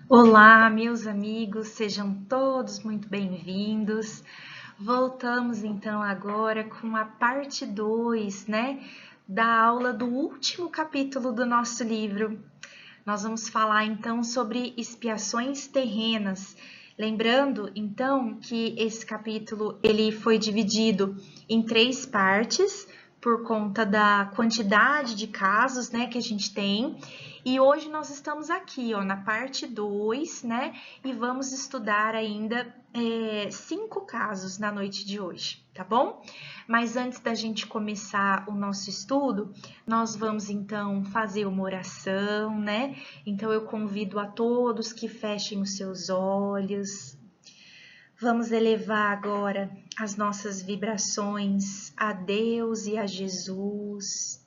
Olá, meus amigos, sejam todos muito bem-vindos. Voltamos então agora com a parte 2, da aula do último capítulo do nosso livro. Nós vamos falar então sobre expiações terrenas. Lembrando então que esse capítulo ele foi dividido em 3 partes por conta da quantidade de casos, que a gente tem. E hoje nós estamos aqui, na parte 2, e vamos estudar ainda 5 casos na noite de hoje, tá bom? Mas antes da gente começar o nosso estudo, nós vamos então fazer uma oração, Então eu convido a todos que fechem os seus olhos. Vamos elevar agora as nossas vibrações a Deus e a Jesus,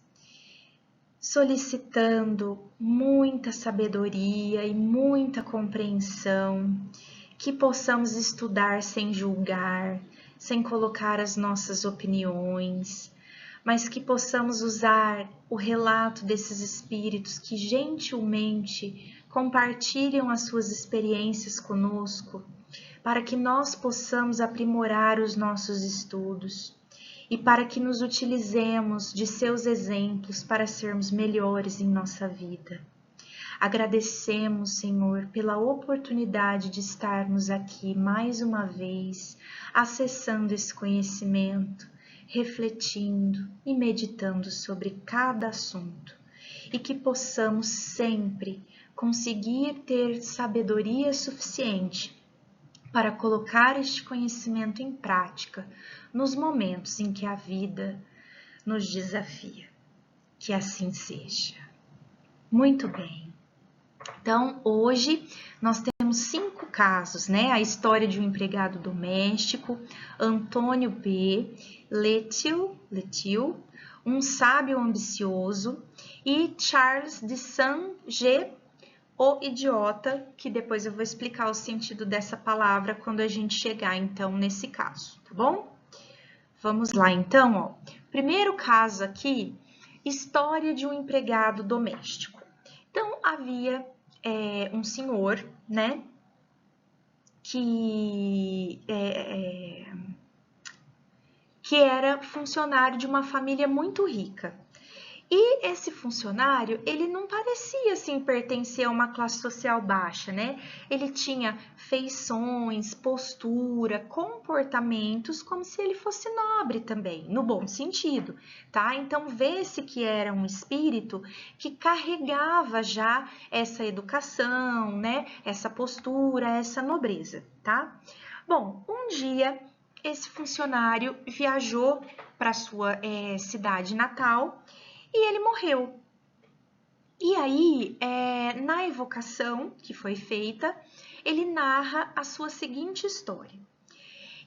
solicitando muita sabedoria e muita compreensão, que possamos estudar sem julgar, sem colocar as nossas opiniões, mas que possamos usar o relato desses espíritos que gentilmente compartilham as suas experiências conosco, para que nós possamos aprimorar os nossos estudos e para que nos utilizemos de seus exemplos para sermos melhores em nossa vida. Agradecemos, Senhor, pela oportunidade de estarmos aqui mais uma vez, acessando esse conhecimento, refletindo e meditando sobre cada assunto, e que possamos sempre conseguir ter sabedoria suficiente para colocar este conhecimento em prática nos momentos em que a vida nos desafia. Que assim seja. Muito bem. Então, hoje nós temos 5 casos, A história de um empregado doméstico, Antônio B., Letil, um sábio ambicioso, e Charles de Saint-G., o idiota, que depois eu vou explicar o sentido dessa palavra quando a gente chegar, então, nesse caso, tá bom? Vamos lá, então, Primeiro caso aqui, história de um empregado doméstico. Então, havia um senhor, que era funcionário de uma família muito rica. E esse funcionário, ele não parecia assim pertencer a uma classe social baixa, Ele tinha feições, postura, comportamentos como se ele fosse nobre também, no bom sentido, tá? Então vê-se que era um espírito que carregava já essa educação, Essa postura, essa nobreza, tá? Bom, um dia esse funcionário viajou para sua cidade natal e ele morreu. E aí, na evocação que foi feita, ele narra a sua seguinte história.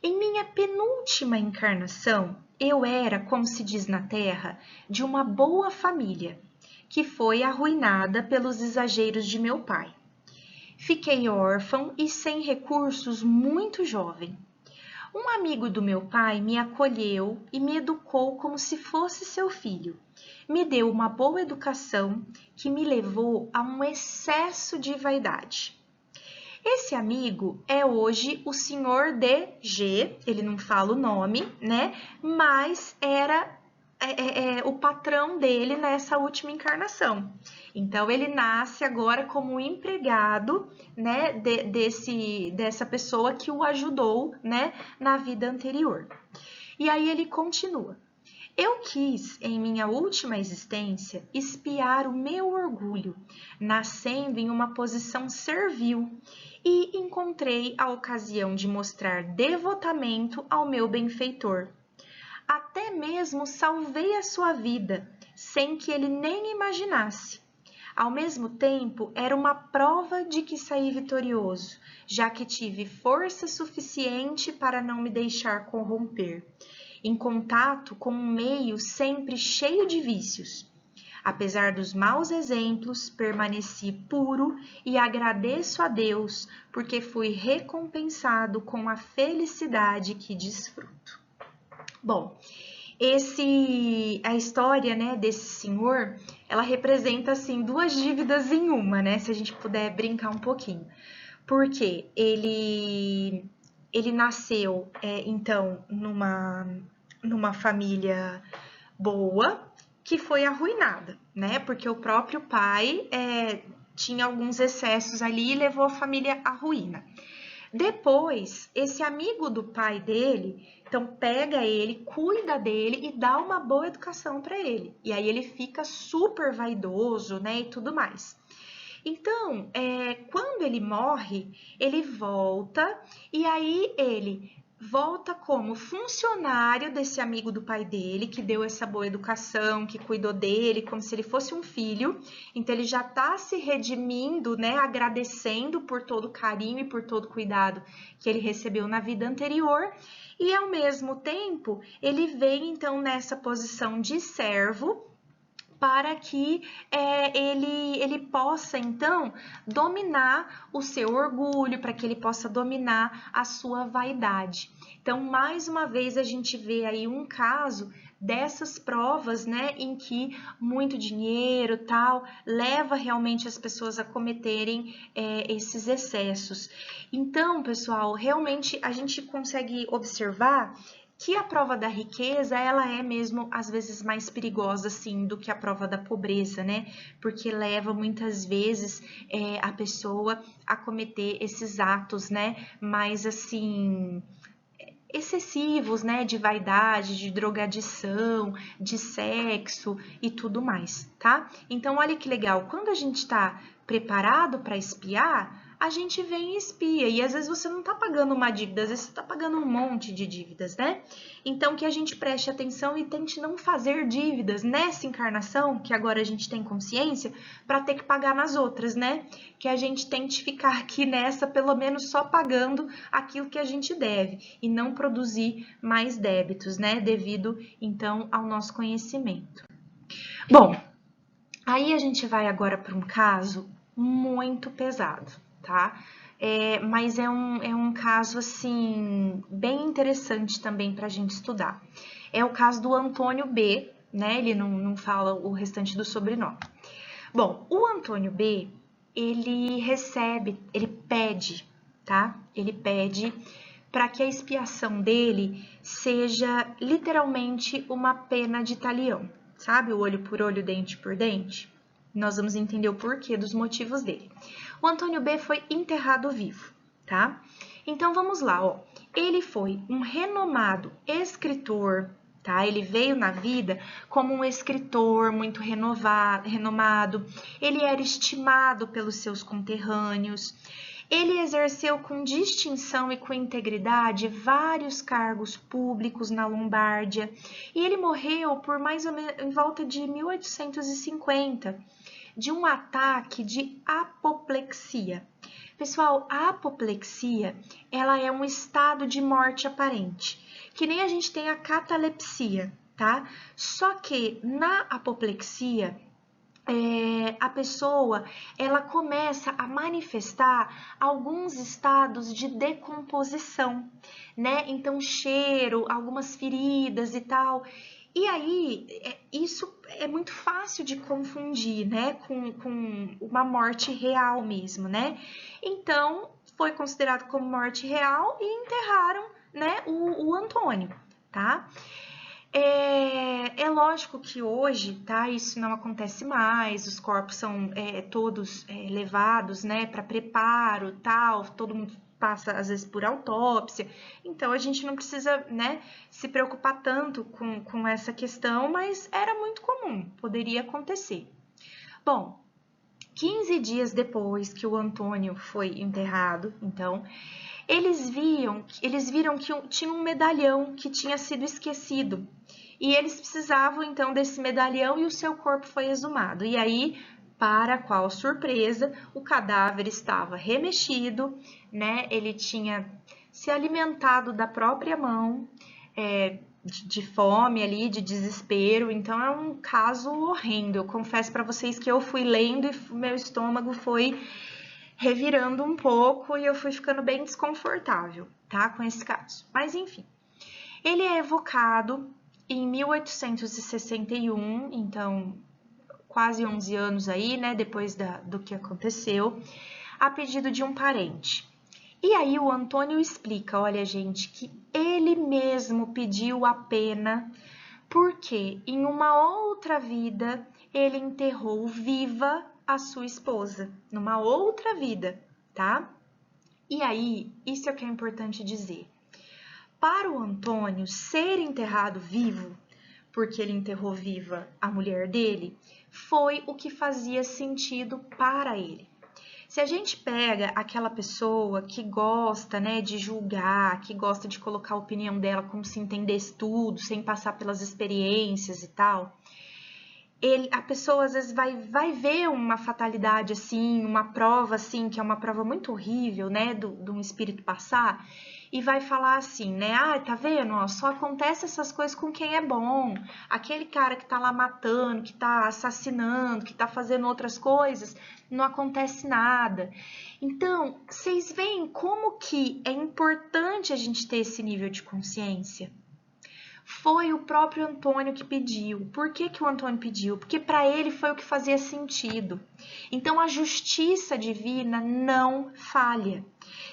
Em minha penúltima encarnação, eu era, como se diz na Terra, de uma boa família, que foi arruinada pelos exageros de meu pai. Fiquei órfão e sem recursos muito jovem. Um amigo do meu pai me acolheu e me educou como se fosse seu filho. Me deu uma boa educação que me levou a um excesso de vaidade. Esse amigo é hoje o senhor D. G., ele não fala o nome, mas era o patrão dele nessa última encarnação. Então, ele nasce agora como empregado, dessa pessoa que o ajudou, na vida anterior. E aí ele continua. Eu quis, em minha última existência, espiar o meu orgulho, nascendo em uma posição servil, e encontrei a ocasião de mostrar devotamento ao meu benfeitor. Até mesmo salvei a sua vida, sem que ele nem imaginasse. Ao mesmo tempo, era uma prova de que saí vitorioso, já que tive força suficiente para não me deixar corromper, em contato com um meio sempre cheio de vícios. Apesar dos maus exemplos, permaneci puro e agradeço a Deus, porque fui recompensado com a felicidade que desfruto. Bom, A história, né, desse senhor, ela representa assim duas dívidas em uma, né? Se a gente puder brincar um pouquinho. Porque ele nasceu, então, numa família boa que foi arruinada, né? Porque o próprio pai tinha alguns excessos ali e levou a família à ruína. Depois, esse amigo do pai dele, então pega ele, cuida dele e dá uma boa educação para ele. E aí ele fica super vaidoso, né, e tudo mais. Então, quando ele morre, ele volta e aí ele volta como funcionário desse amigo do pai dele, que deu essa boa educação, que cuidou dele, como se ele fosse um filho. Então, ele já está se redimindo, né? Agradecendo por todo o carinho e por todo o cuidado que ele recebeu na vida anterior. E, ao mesmo tempo, ele vem, então, nessa posição de servo, para que ele possa, então, dominar o seu orgulho, para que ele possa dominar a sua vaidade. Então, mais uma vez, a gente vê aí um caso dessas provas, né, em que muito dinheiro, tal, leva realmente as pessoas a cometerem esses excessos. Então, pessoal, realmente a gente consegue observar que a prova da riqueza, ela é mesmo, às vezes, mais perigosa, assim, do que a prova da pobreza, né? Porque leva, muitas vezes, a pessoa a cometer esses atos, né? Mais, assim, excessivos, né? De vaidade, de drogadição, de sexo e tudo mais, tá? Então, olha que legal, quando a gente tá preparado para espiar, a gente vem e espia, e às vezes você não tá pagando uma dívida, às vezes você tá pagando um monte de dívidas, né? Então, que a gente preste atenção e tente não fazer dívidas nessa encarnação, que agora a gente tem consciência, para ter que pagar nas outras, né? Que a gente tente ficar aqui nessa, pelo menos só pagando aquilo que a gente deve, e não produzir mais débitos, né? Devido, então, ao nosso conhecimento. Bom, aí a gente vai agora para um caso muito pesado, tá? Mas é um caso, assim, bem interessante também para a gente estudar. É o caso do Antônio B, né? Ele não fala o restante do sobrenome. Bom, o Antônio B, ele pede, tá? Ele pede para que a expiação dele seja literalmente uma pena de talião, sabe? O olho por olho, dente por dente. Nós vamos entender o porquê dos motivos dele. O Antônio B foi enterrado vivo, tá? Então vamos lá, ó. Ele foi um renomado escritor, tá? Ele veio na vida como um escritor muito renomado. Ele era estimado pelos seus conterrâneos. Ele exerceu com distinção e com integridade vários cargos públicos na Lombardia e ele morreu por mais ou menos em volta de 1850 de um ataque de apoplexia. Pessoal, a apoplexia, ela é um estado de morte aparente, que nem a gente tem a catalepsia, tá? Só que na apoplexia, a pessoa ela começa a manifestar alguns estados de decomposição, né? Então, cheiro, algumas feridas e tal. E aí, isso é muito fácil de confundir, né? Com uma morte real mesmo, né? Então, foi considerado como morte real e enterraram, né, o Antônio, tá? É lógico que hoje, tá, isso não acontece mais, os corpos são todos levados, né, para preparo, tal, todo mundo passa às vezes por autópsia, então a gente não precisa, né, se preocupar tanto com essa questão, mas era muito comum, poderia acontecer. Bom, 15 dias depois que o Antônio foi enterrado, então, eles viram que tinha um medalhão que tinha sido esquecido. E eles precisavam então desse medalhão e o seu corpo foi exumado. E aí, para qual surpresa, o cadáver estava remexido, né? Ele tinha se alimentado da própria mão, de fome ali, de desespero. Então é um caso horrendo. Eu confesso para vocês que eu fui lendo e meu estômago foi revirando um pouco e eu fui ficando bem desconfortável, tá? Com esse caso. Mas enfim, ele é evocado em 1861, então quase 11 anos aí, né, depois do que aconteceu, a pedido de um parente. E aí o Antônio explica, olha gente, que ele mesmo pediu a pena porque em uma outra vida ele enterrou viva a sua esposa, numa outra vida, tá? E aí, isso é o que é importante dizer. Para o Antônio ser enterrado vivo, porque ele enterrou viva a mulher dele, foi o que fazia sentido para ele. Se a gente pega aquela pessoa que gosta, né, de julgar, que gosta de colocar a opinião dela como se entendesse tudo, sem passar pelas experiências e tal, a pessoa às vezes vai ver uma fatalidade assim, uma prova assim, que é uma prova muito horrível, né, de um espírito passar, e vai falar assim, né, ah, tá vendo, ó, só acontece essas coisas com quem é bom, aquele cara que tá lá matando, que tá assassinando, que tá fazendo outras coisas, não acontece nada. Então, vocês veem como que é importante a gente ter esse nível de consciência? Foi o próprio Antônio que pediu. Por que o Antônio pediu? Porque para ele foi o que fazia sentido. Então a justiça divina não falha.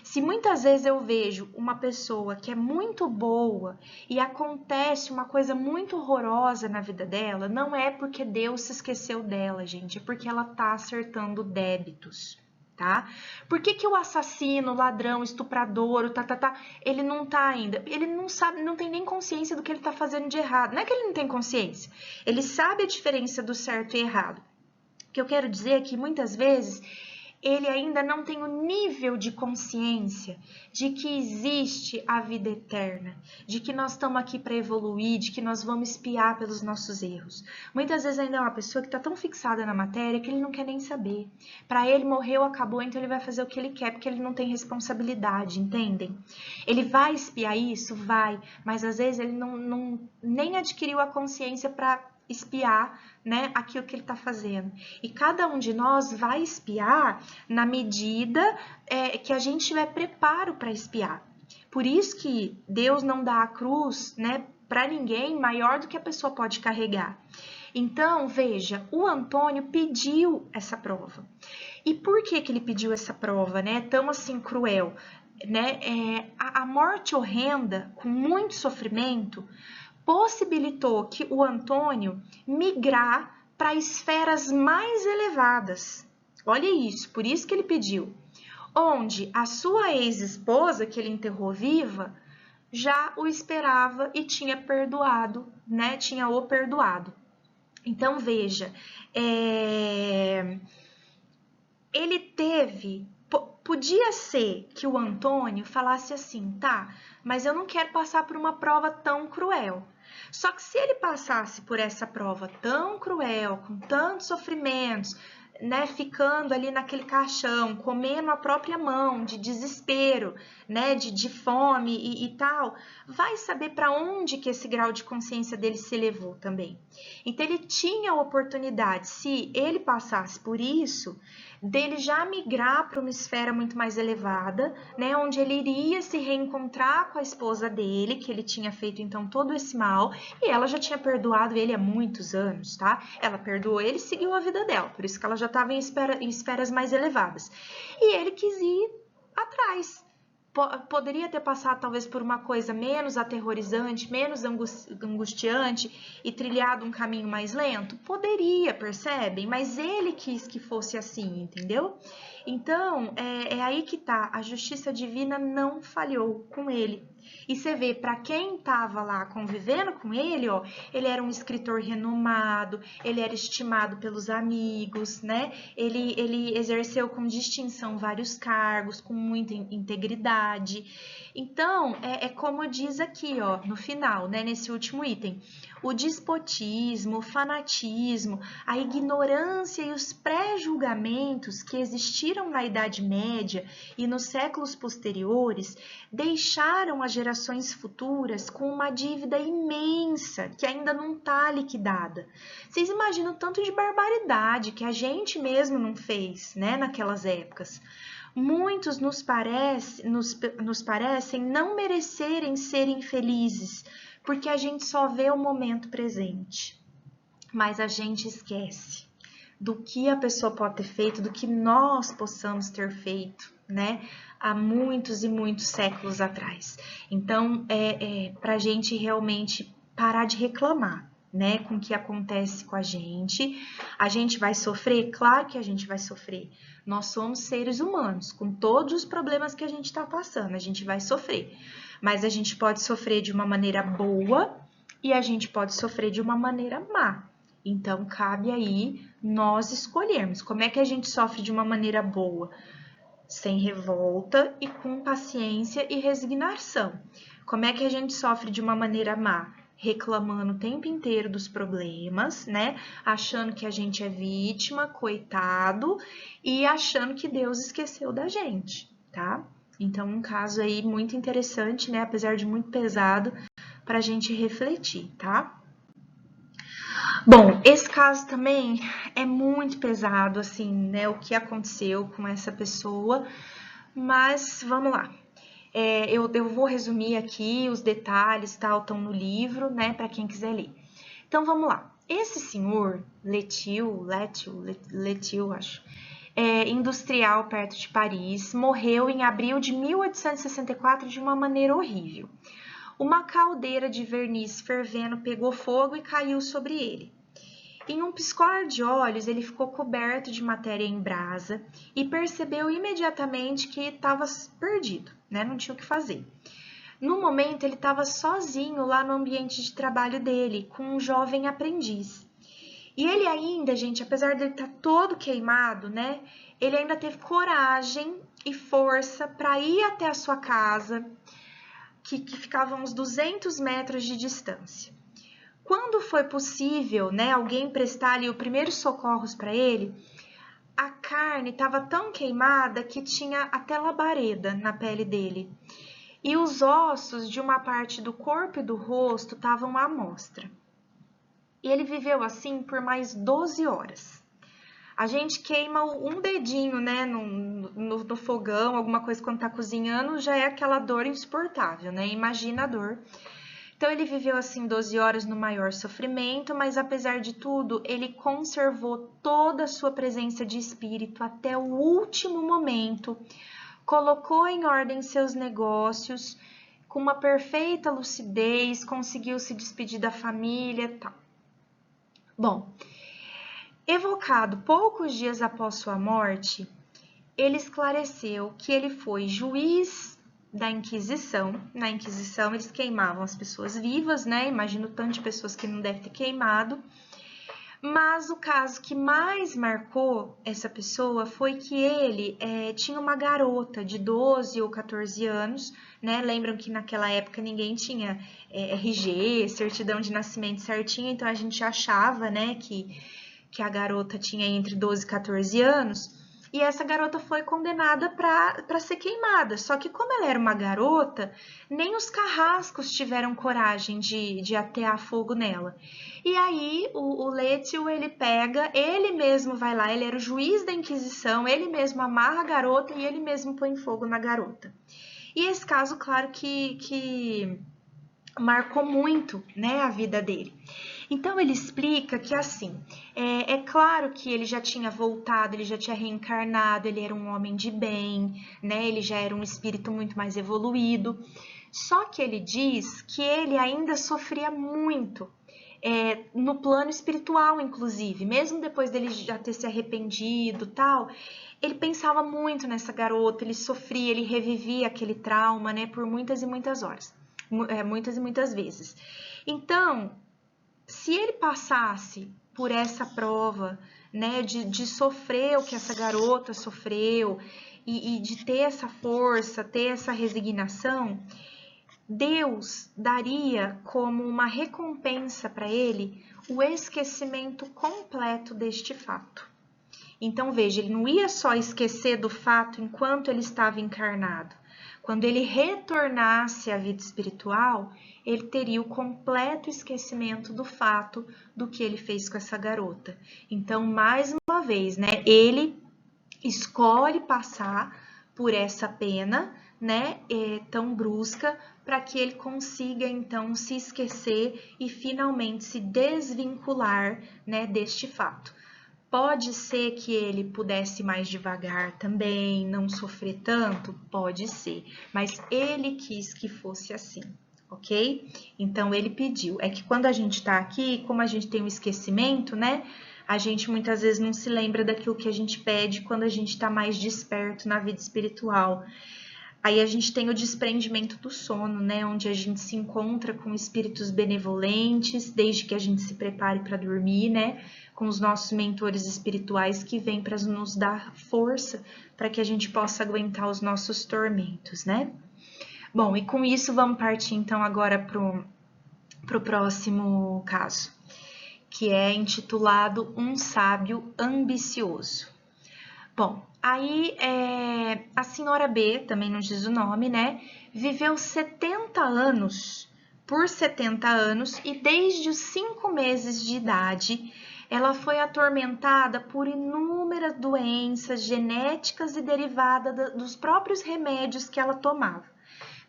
Se muitas vezes eu vejo uma pessoa que é muito boa e acontece uma coisa muito horrorosa na vida dela, não é porque Deus se esqueceu dela, gente, é porque ela tá acertando débitos. Tá? Por que o assassino, o ladrão, o estuprador, ele não tá ainda? Ele não sabe, não tem nem consciência do que ele tá fazendo de errado. Não é que ele não tem consciência. Ele sabe a diferença do certo e errado. O que eu quero dizer é que muitas vezes ele ainda não tem o nível de consciência de que existe a vida eterna, de que nós estamos aqui para evoluir, de que nós vamos espiar pelos nossos erros. Muitas vezes ainda é uma pessoa que está tão fixada na matéria que ele não quer nem saber. Para ele, morreu, acabou, então ele vai fazer o que ele quer, porque ele não tem responsabilidade, entendem? Ele vai espiar isso? Vai, mas às vezes ele nem adquiriu a consciência para espiar, né, aquilo que ele está fazendo. E cada um de nós vai espiar na medida que a gente tiver preparo para espiar. Por isso que Deus não dá a cruz, né, para ninguém maior do que a pessoa pode carregar. Então, veja, o Antônio pediu essa prova. E por que ele pediu essa prova, né, tão assim cruel? Né, a morte horrenda, com muito sofrimento, possibilitou que o Antônio migrar para esferas mais elevadas. Olha isso, por isso que ele pediu. Onde a sua ex-esposa, que ele enterrou viva, já o esperava e tinha perdoado, né? Tinha o perdoado. Então, veja, ele teve... Podia ser que o Antônio falasse assim, tá, mas eu não quero passar por uma prova tão cruel. Só que se ele passasse por essa prova tão cruel, com tantos sofrimentos, né, ficando ali naquele caixão, comendo a própria mão, de desespero, né, de fome e tal, vai saber para onde que esse grau de consciência dele se elevou também. Então ele tinha a oportunidade, se ele passasse por isso, dele já migrar para uma esfera muito mais elevada, né, onde ele iria se reencontrar com a esposa dele, que ele tinha feito então todo esse mal, e ela já tinha perdoado ele há muitos anos, tá? Ela perdoou ele e seguiu a vida dela, por isso que ela já estava em esferas mais elevadas. E ele quis ir atrás. Poderia ter passado talvez por uma coisa menos aterrorizante, menos angustiante e trilhado um caminho mais lento? Poderia, percebem? Mas ele quis que fosse assim, entendeu? Então, é aí que tá, a justiça divina não falhou com ele. E você vê, para quem estava lá convivendo com ele, ó, ele era um escritor renomado, ele era estimado pelos amigos, né? Ele exerceu com distinção vários cargos, com muita integridade. Então, como diz aqui, ó, no final, né, nesse último item, o despotismo, o fanatismo, a ignorância e os pré-julgamentos que existiram na Idade Média e nos séculos posteriores deixaram as gerações futuras com uma dívida imensa que ainda não está liquidada. Vocês imaginam o tanto de barbaridade que a gente mesmo não fez, né, naquelas épocas. Muitos nos parecem não merecerem ser infelizes, porque a gente só vê o momento presente, mas a gente esquece do que a pessoa pode ter feito, do que nós possamos ter feito, né? Há muitos e muitos séculos atrás. Então, para a gente realmente parar de reclamar, né? Com o que acontece com a gente vai sofrer? Claro que a gente vai sofrer. Nós somos seres humanos, com todos os problemas que a gente está passando, a gente vai sofrer. Mas a gente pode sofrer de uma maneira boa e a gente pode sofrer de uma maneira má. Então, cabe aí nós escolhermos como é que a gente sofre de uma maneira boa, sem revolta e com paciência e resignação. Como é que a gente sofre de uma maneira má? Reclamando o tempo inteiro dos problemas, né? Achando que a gente é vítima, coitado, e achando que Deus esqueceu da gente, tá? Então, um caso aí muito interessante, né? Apesar de muito pesado, para a gente refletir, tá? Bom, esse caso também é muito pesado, assim, né? O que aconteceu com essa pessoa, mas vamos lá. Eu vou resumir aqui os detalhes, tal, estão no livro, né? Para quem quiser ler. Então vamos lá. Esse senhor, Letil, acho, industrial perto de Paris, morreu em abril de 1864 de uma maneira horrível. Uma caldeira de verniz fervendo pegou fogo e caiu sobre ele. Em um piscar de olhos, ele ficou coberto de matéria em brasa e percebeu imediatamente que estava perdido, né? Não tinha o que fazer. No momento, ele estava sozinho lá no ambiente de trabalho dele, com um jovem aprendiz. E ele ainda, gente, apesar de ele estar todo queimado, né? Ele ainda teve coragem e força para ir até a sua casa, que ficava a uns 200 metros de distância. Quando foi possível, né, alguém prestar ali os primeiros socorros para ele, a carne estava tão queimada que tinha até labareda na pele dele. E os ossos de uma parte do corpo e do rosto estavam à mostra. E ele viveu assim por mais 12 horas. A gente queima um dedinho, né, no fogão, alguma coisa quando tá cozinhando, já é aquela dor insuportável, né? Imagina a dor. Então, ele viveu assim 12 horas no maior sofrimento, mas apesar de tudo, ele conservou toda a sua presença de espírito até o último momento, colocou em ordem seus negócios, com uma perfeita lucidez, conseguiu se despedir da família e tal. Bom, evocado poucos dias após sua morte, ele esclareceu que ele foi juiz da Inquisição. Na Inquisição, eles queimavam as pessoas vivas, né? Imagino o tanto de pessoas que não deve ter queimado. Mas o caso que mais marcou essa pessoa foi que ele tinha uma garota de 12 ou 14 anos, né? Lembram que naquela época ninguém tinha RG, certidão de nascimento certinha, então a gente achava, né, que a garota tinha entre 12 e 14 anos. E essa garota foi condenada para ser queimada. Só que como ela era uma garota, nem os carrascos tiveram coragem de atear fogo nela. E aí o Letil, ele pega, ele mesmo vai lá, ele era o juiz da Inquisição, ele mesmo amarra a garota e ele mesmo põe fogo na garota. E esse caso, claro que marcou muito, né, a vida dele. Então ele explica que assim, é claro que ele já tinha voltado, ele já tinha reencarnado, ele era um homem de bem, né? Ele já era um espírito muito mais evoluído. Só que ele diz que ele ainda sofria muito, no plano espiritual, inclusive, mesmo depois dele já ter se arrependido, tal. Ele pensava muito nessa garota, ele sofria, ele revivia aquele trauma, né? Por muitas e muitas horas, muitas e muitas vezes. Então, se ele passasse por essa prova, né, de sofrer o que essa garota sofreu e de ter essa força, ter essa resignação, Deus daria como uma recompensa para ele o esquecimento completo deste fato. Então, veja, ele não ia só esquecer do fato enquanto ele estava encarnado. Quando ele retornasse à vida espiritual, ele teria o completo esquecimento do fato do que ele fez com essa garota. Então, mais uma vez, né, ele escolhe passar por essa pena, né, tão brusca, para que ele consiga então se esquecer e finalmente se desvincular, né, deste fato. Pode ser que ele pudesse ir mais devagar também, não sofrer tanto? Pode ser, mas ele quis que fosse assim, ok? Então ele pediu. É que quando a gente tá aqui, como a gente tem um esquecimento, né? A gente muitas vezes não se lembra daquilo que a gente pede quando a gente tá mais desperto na vida espiritual. Aí a gente tem o desprendimento do sono, né? Onde a gente se encontra com espíritos benevolentes, desde que a gente se prepare para dormir, né? Com os nossos mentores espirituais que vêm para nos dar força para que a gente possa aguentar os nossos tormentos, né? Bom, e com isso vamos partir então agora pro próximo caso, que é intitulado Um Sábio Ambicioso. Bom, aí a senhora B, também não diz o nome, né? Viveu 70 anos, por 70 anos, e desde os 5 meses de idade, ela foi atormentada por inúmeras doenças genéticas e derivadas dos próprios remédios que ela tomava.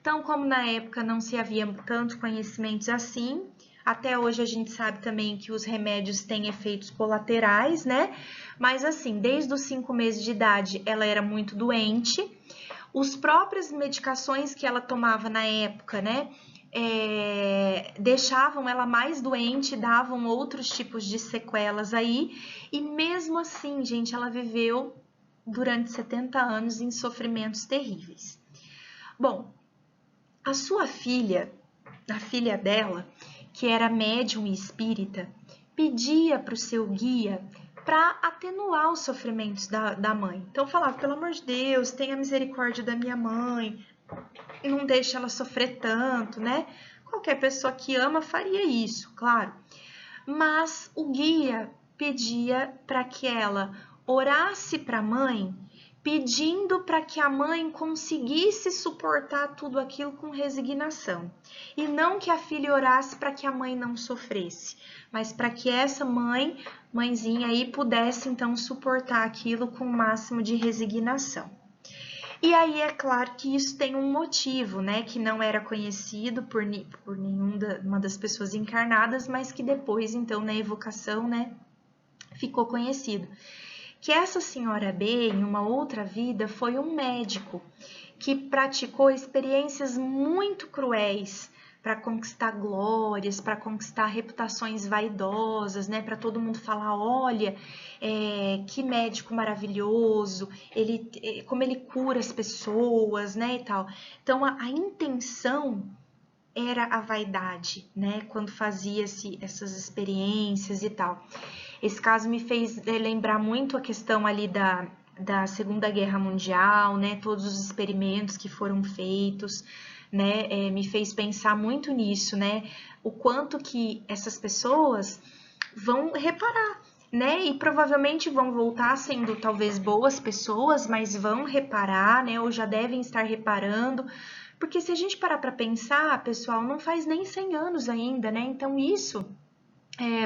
Então, como na época não se havia tantos conhecimentos assim, até hoje a gente sabe também que os remédios têm efeitos colaterais, né? Mas assim, desde os 5 meses de idade ela era muito doente. Os próprias medicações que ela tomava na época, né? Deixavam ela mais doente, davam outros tipos de sequelas aí. E mesmo assim, gente, ela viveu durante 70 anos em sofrimentos terríveis. Bom, a sua filha, a filha dela, que era médium e espírita, pedia para o seu guia para atenuar os sofrimentos da mãe. Então falava, pelo amor de Deus, tenha misericórdia da minha mãe, não deixe ela sofrer tanto, né? Qualquer pessoa que ama faria isso, claro. Mas o guia pedia para que ela orasse para a mãe, pedindo para que a mãe conseguisse suportar tudo aquilo com resignação. E não que a filha orasse para que a mãe não sofresse, mas para que essa mãezinha aí, pudesse então suportar aquilo com o máximo de resignação. E aí é claro que isso tem um motivo, né, que não era conhecido por nenhuma das pessoas encarnadas, mas que depois, então, na evocação, né, ficou conhecido. Que essa senhora B, em uma outra vida, foi um médico que praticou experiências muito cruéis para conquistar glórias, para conquistar reputações vaidosas, né? Para todo mundo falar, olha, que médico maravilhoso, como ele cura as pessoas, né? E tal. Então a intenção era a vaidade, né? Quando fazia essas experiências e tal. Esse caso me fez lembrar muito a questão ali da Segunda Guerra Mundial, né? Todos os experimentos que foram feitos, né? Me fez pensar muito nisso, né? O quanto que essas pessoas vão reparar, né? E provavelmente vão voltar sendo talvez boas pessoas, mas vão reparar, né? Ou já devem estar reparando. Porque se a gente parar para pensar, pessoal, não faz nem 100 anos ainda, né? Então isso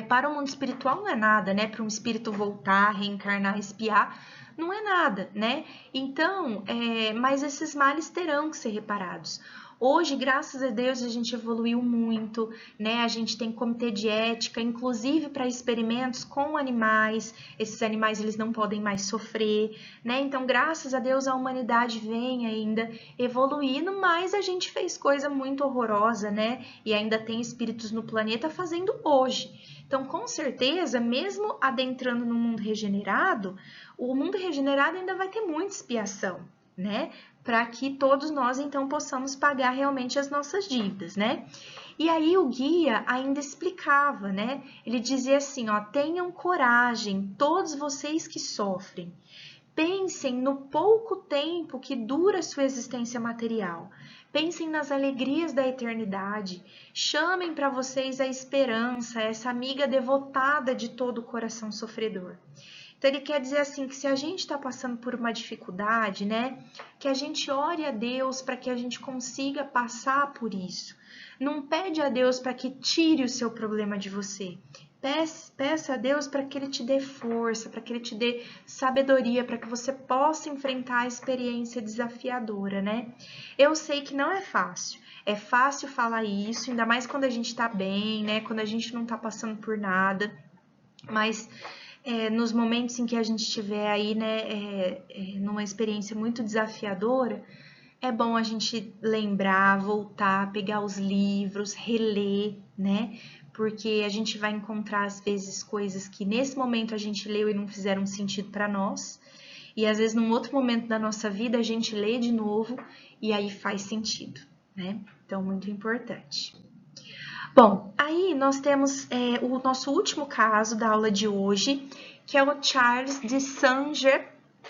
para o mundo espiritual não é nada, né? Para um espírito voltar, reencarnar, espiar, não é nada, né? Então, mas esses males terão que ser reparados. Hoje, graças a Deus, a gente evoluiu muito, né? A gente tem comitê de ética, inclusive para experimentos com animais. Esses animais, eles não podem mais sofrer, né? Então, graças a Deus, a humanidade vem ainda evoluindo, mas a gente fez coisa muito horrorosa, né? E ainda tem espíritos no planeta fazendo hoje. Então, com certeza, mesmo adentrando no mundo regenerado, o mundo regenerado ainda vai ter muita expiação, né? Para que todos nós, então, possamos pagar realmente as nossas dívidas, né? E aí o guia ainda explicava, né? Ele dizia assim, ó, tenham coragem, todos vocês que sofrem. Pensem no pouco tempo que dura sua existência material. Pensem nas alegrias da eternidade. Chamem para vocês a esperança, essa amiga devotada de todo o coração sofredor. Então ele quer dizer assim que se a gente está passando por uma dificuldade, né, que a gente ore a Deus para que a gente consiga passar por isso. Não pede a Deus para que tire o seu problema de você. Peça a Deus para que Ele te dê força, para que Ele te dê sabedoria, para que você possa enfrentar a experiência desafiadora, né? Eu sei que não é fácil. É fácil falar isso, ainda mais quando a gente tá bem, né? Quando a gente não tá passando por nada. Mas nos momentos em que a gente estiver aí, né, numa experiência muito desafiadora, é bom a gente lembrar, voltar, pegar os livros, reler, né? Porque a gente vai encontrar às vezes coisas que nesse momento a gente leu e não fizeram sentido para nós, e às vezes num outro momento da nossa vida a gente lê de novo e aí faz sentido, né? Então, muito importante. Bom, aí nós temos o nosso último caso da aula de hoje, que é o Charles de Saint-Just,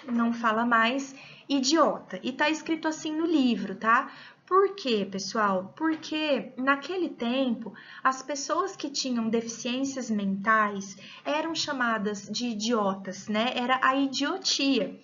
não fala mais, idiota. E tá escrito assim no livro, tá? Por quê, pessoal? Porque naquele tempo, as pessoas que tinham deficiências mentais eram chamadas de idiotas, né? Era a idiotia.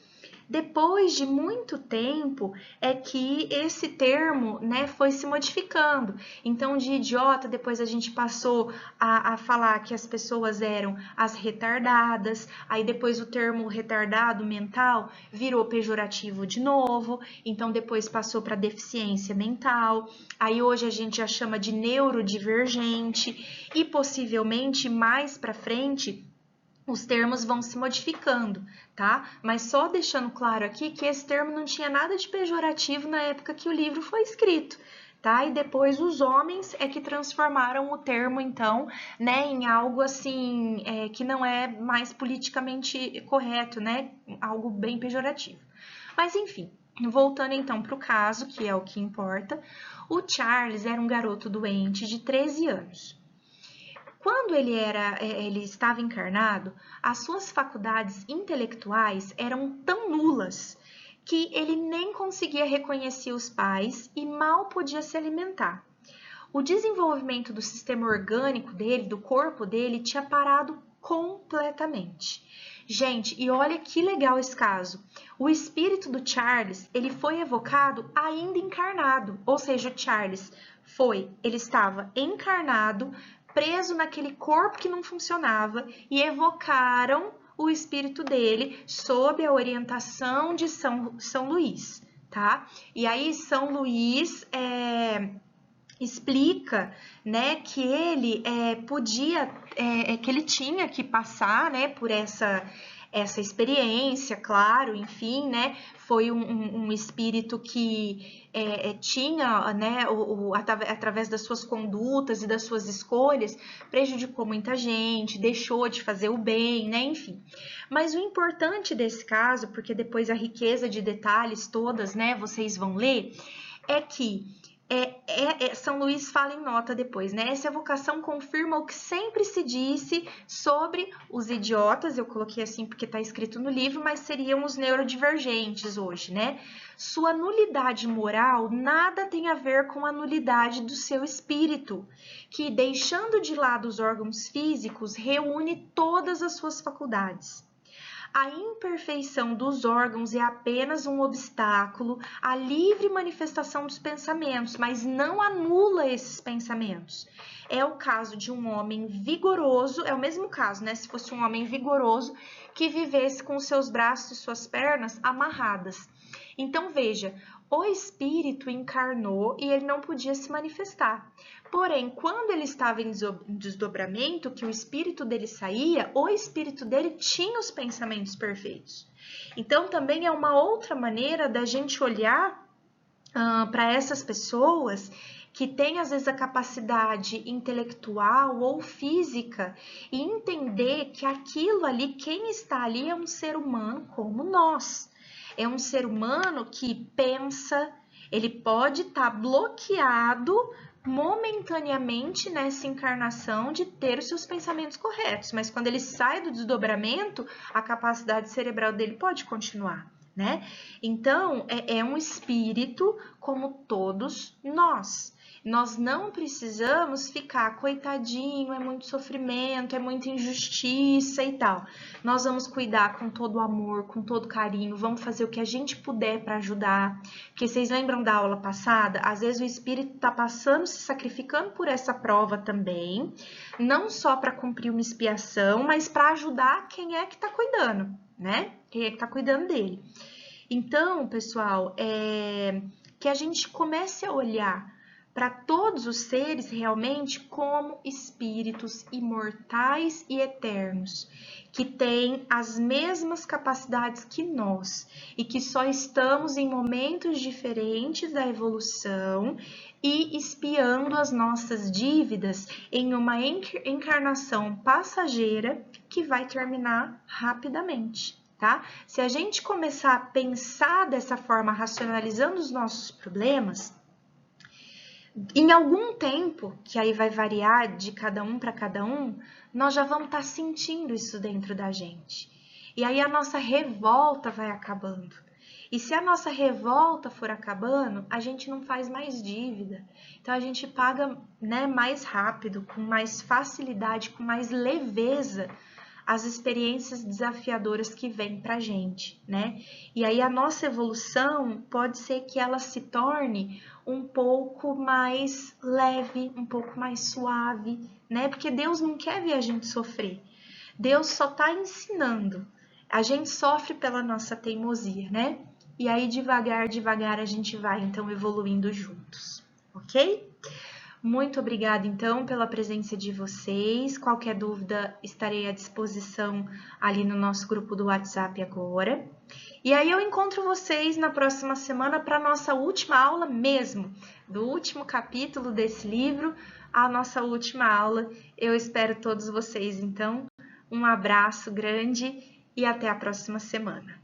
Depois de muito tempo é que esse termo, né, foi se modificando. Então, de idiota, depois a gente passou a falar que as pessoas eram as retardadas, aí depois o termo retardado mental virou pejorativo de novo, então depois passou para deficiência mental, aí hoje a gente já chama de neurodivergente e possivelmente mais para frente os termos vão se modificando, tá? Mas só deixando claro aqui que esse termo não tinha nada de pejorativo na época que o livro foi escrito, tá? E depois os homens é que transformaram o termo, então, né, em algo assim, que não é mais politicamente correto, né? Algo bem pejorativo. Mas enfim, voltando então para o caso, que é o que importa, o Charles era um garoto doente de 13 anos. Quando ele estava encarnado, as suas faculdades intelectuais eram tão nulas que ele nem conseguia reconhecer os pais e mal podia se alimentar. O desenvolvimento do sistema orgânico dele, do corpo dele, tinha parado completamente. Gente, e olha que legal esse caso. O espírito do Charles, ele foi evocado ainda encarnado, ou seja, o Charles ele estava encarnado, preso naquele corpo que não funcionava e evocaram o espírito dele sob a orientação de São Luís, tá? E aí São Luís explica, né, que ele que ele tinha que passar, né, por essa experiência, claro, enfim, né, foi um espírito que tinha, né, através das suas condutas e das suas escolhas, prejudicou muita gente, deixou de fazer o bem, né, enfim. Mas o importante desse caso, porque depois a riqueza de detalhes todas, né, vocês vão ler, é que São Luís fala em nota depois, né? Essa evocação confirma o que sempre se disse sobre os idiotas, eu coloquei assim porque está escrito no livro, mas seriam os neurodivergentes hoje, né? Sua nulidade moral nada tem a ver com a nulidade do seu espírito, que, deixando de lado os órgãos físicos, reúne todas as suas faculdades. A imperfeição dos órgãos é apenas um obstáculo à livre manifestação dos pensamentos, mas não anula esses pensamentos. É o caso de um homem vigoroso, é o mesmo caso, né? Se fosse um homem vigoroso que vivesse com seus braços e suas pernas amarradas. Então, veja, o espírito encarnou e ele não podia se manifestar. Porém, quando ele estava em desdobramento, que o espírito dele saía, o espírito dele tinha os pensamentos perfeitos. Então, também é uma outra maneira da gente olhar para essas pessoas que têm, às vezes, a capacidade intelectual ou física e entender que aquilo ali, quem está ali é um ser humano como nós. É um ser humano que pensa, ele pode estar bloqueado momentaneamente nessa encarnação de ter os seus pensamentos corretos, mas quando ele sai do desdobramento, a capacidade cerebral dele pode continuar. né? Então, é um espírito como todos nós. Nós não precisamos ficar, coitadinho, é muito sofrimento, é muita injustiça e tal. Nós vamos cuidar com todo amor, com todo carinho, vamos fazer o que a gente puder para ajudar. Porque vocês lembram da aula passada? Às vezes o espírito está passando, se sacrificando por essa prova também, não só para cumprir uma expiação, mas para ajudar quem é que está cuidando, né? Quem é que está cuidando dele. Então, pessoal, que a gente comece a olhar para todos os seres realmente como espíritos imortais e eternos, que têm as mesmas capacidades que nós e que só estamos em momentos diferentes da evolução e expiando as nossas dívidas em uma encarnação passageira que vai terminar rapidamente. Tá? Se a gente começar a pensar dessa forma, racionalizando os nossos problemas, em algum tempo, que aí vai variar de cada um para cada um, nós já vamos estar sentindo isso dentro da gente. E aí a nossa revolta vai acabando. E se a nossa revolta for acabando, a gente não faz mais dívida. Então a gente paga, né, mais rápido, com mais facilidade, com mais leveza as experiências desafiadoras que vêm pra gente, né? E aí a nossa evolução pode ser que ela se torne um pouco mais leve, um pouco mais suave, né? Porque Deus não quer ver a gente sofrer. Deus só tá ensinando. A gente sofre pela nossa teimosia, né? E aí devagar, devagar a gente vai então evoluindo juntos, ok? Muito obrigada, então, pela presença de vocês. Qualquer dúvida, estarei à disposição ali no nosso grupo do WhatsApp agora. E aí eu encontro vocês na próxima semana para a nossa última aula mesmo, do último capítulo desse livro, a nossa última aula. Eu espero todos vocês, então. Um abraço grande e até a próxima semana.